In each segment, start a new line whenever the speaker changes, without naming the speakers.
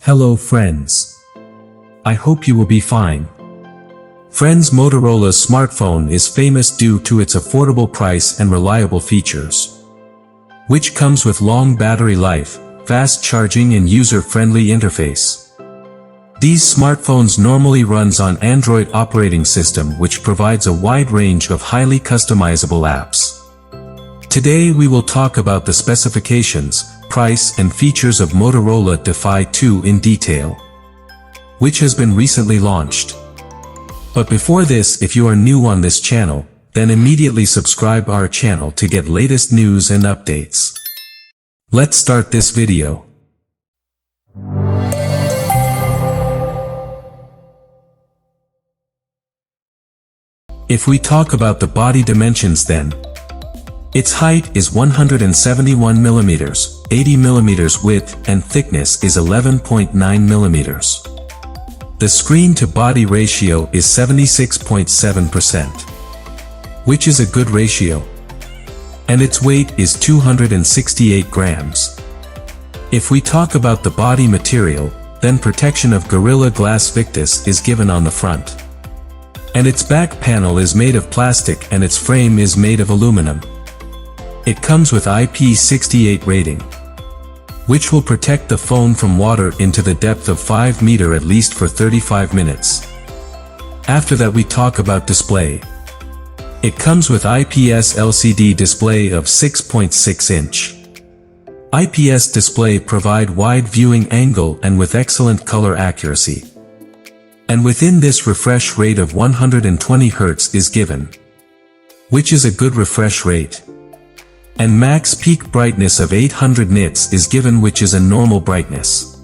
Hello friends. I hope you will be fine. Friends, Motorola's smartphone is famous due to its affordable price and reliable features, which comes with long battery life, fast charging and user-friendly interface. These smartphones normally runs on Android operating system, which provides a wide range of highly customizable apps. Today we will talk about the specifications, price and features of Motorola Defy 2 in detail, which has been recently launched. But before this, if you are new on this channel, then immediately subscribe our channel to get latest news and updates. Let's start this video. If we talk about the body dimensions then, its height is 171 mm, 80 mm width and thickness is 11.9 mm. The screen-to-body ratio is 76.7%, which is a good ratio. And its weight is 268 grams. If we talk about the body material, then protection of Gorilla Glass Victus is given on the front. And its back panel is made of plastic and its frame is made of aluminum. It comes with IP68 rating, which will protect the phone from water into the depth of 5 meters at least for 35 minutes. After that we talk about display. It comes with IPS LCD display of 6.6 inch. IPS display provide wide viewing angle and with excellent color accuracy. And within this refresh rate of 120 Hz is given, which is a good refresh rate. And max peak brightness of 800 nits is given, which is a normal brightness.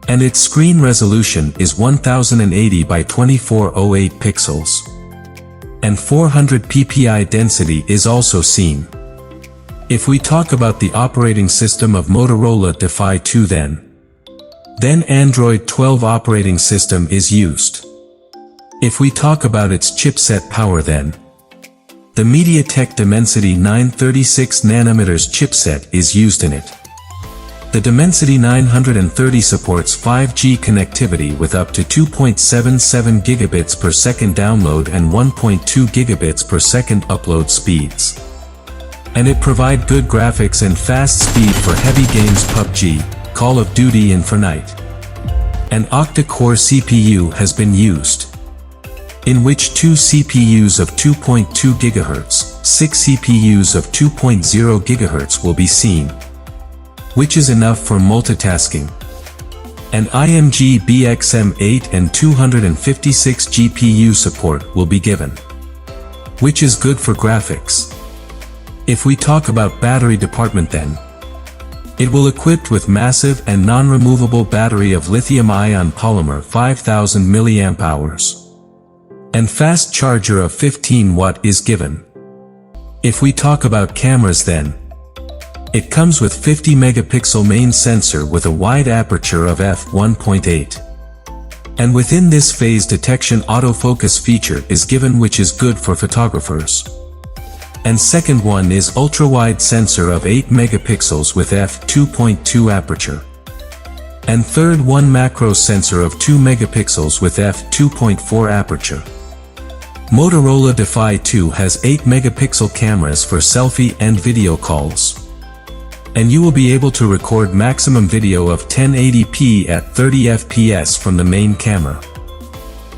And its screen resolution is 1080 by 2408 pixels. And 400 ppi density is also seen. If we talk about the operating system of Motorola Defy 2 then Android 12 operating system is used. If we talk about its chipset power then, the MediaTek Dimensity 936nm chipset is used in it. The Dimensity 930 supports 5G connectivity with up to 2.77 gigabits per second download and 1.2 gigabits per second upload speeds. And it provides good graphics and fast speed for heavy games PUBG, Call of Duty and Fortnite. An octa-core CPU has been used, in which 2 CPUs of 2.2 GHz, 6 CPUs of 2.0 GHz will be seen, which is enough for multitasking. An IMG BXM8 and 256 GPU support will be given, which is good for graphics. If we talk about battery department then, it will equipped with massive and non-removable battery of lithium-ion polymer 5000 mAh. And fast charger of 15 watt is given. If we talk about cameras then, it comes with 50 megapixel main sensor with a wide aperture of f1.8. And within this phase detection autofocus feature is given, which is good for photographers. And second one is ultra-wide sensor of 8 megapixels with f2.2 aperture. And third one macro sensor of 2 megapixels with f2.4 aperture. Motorola Defy 2 has 8 megapixel cameras for selfie and video calls. And you will be able to record maximum video of 1080p at 30 fps from the main camera.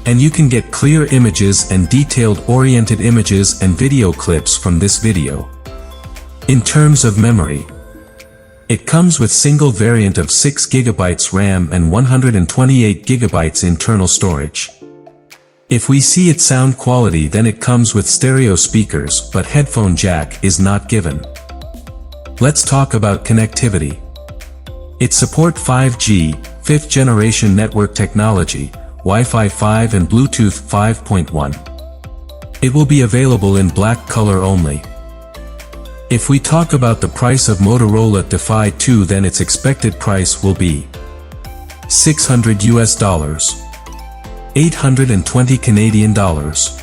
And you can get clear images and detailed oriented images and video clips from this video. In terms of memory, it comes with single variant of 6 GB RAM and 128 GB internal storage. If we see its sound quality then it comes with stereo speakers, but headphone jack is not given. Let's talk about connectivity. It support 5G, 5th generation network technology, Wi-Fi 5 and Bluetooth 5.1. It will be available in black color only. If we talk about the price of Motorola Defy 2 then its expected price will be $600, 820 Canadian dollars,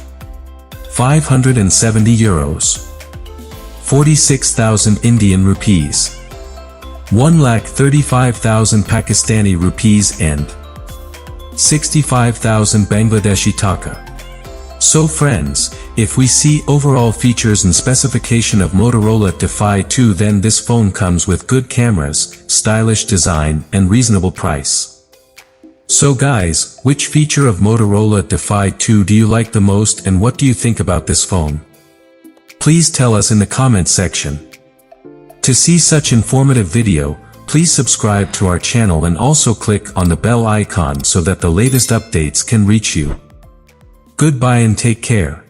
570 euros, 46,000 Indian rupees. 1,35,000 Pakistani rupees and 65,000 Bangladeshi taka. So friends, if we see overall features and specification of Motorola Defy 2, then this phone comes with good cameras, stylish design and reasonable price. So guys, which feature of Motorola Defy 2 do you like the most and what do you think about this phone? Please tell us in the comment section. To see such informative video, please subscribe to our channel and also click on the bell icon so that the latest updates can reach you. Goodbye and take care.